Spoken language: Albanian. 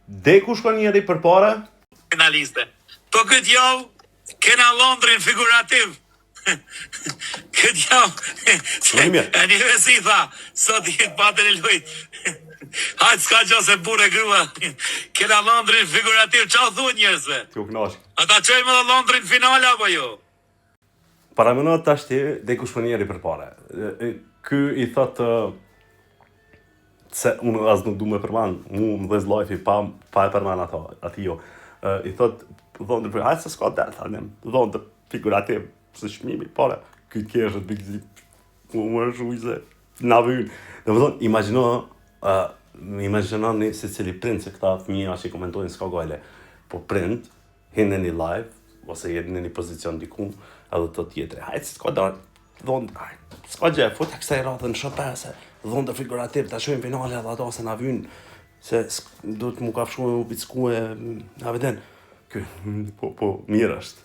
Deku shkon njeri përpara. Finaliste. Po këtë javë kena Londrin figurativ. Këtë javë e një si tha, sot i patën e lujt. Hajtë s'ka gjo se bure grua. Kena Londrin figurativ, qa thu njësve? T'ju knash. Ata qojmë dhe Londrin finale apo jo? Paramenot tash ti, Deku shkon njeri përpara. Ky i thot se unë as nuk du me përman, mu më dhez life pa e përman ati jo. I thot, dhondër për, hajtë se s'ka del, thanim, dhondër figurativ, se shmimi, pare, këtë keshët, bëgzi, më shujse, na vynë. Dhe më thonë, imagino një se cili prind, se këta fëmija që i komentojnë s'ka gajle, po prind, hinë në një live, ose jetë në një pozicion dikun, edhe të tjetëre, hajtë se s'ka del, dhondër, s'ka gjë, fut e kësaj radhe në shopese, dhondër figurativ, ta shojnë finale edhe ato se na vynë, se do të mu ka fshu e u picku e aveden. Po, mirë është.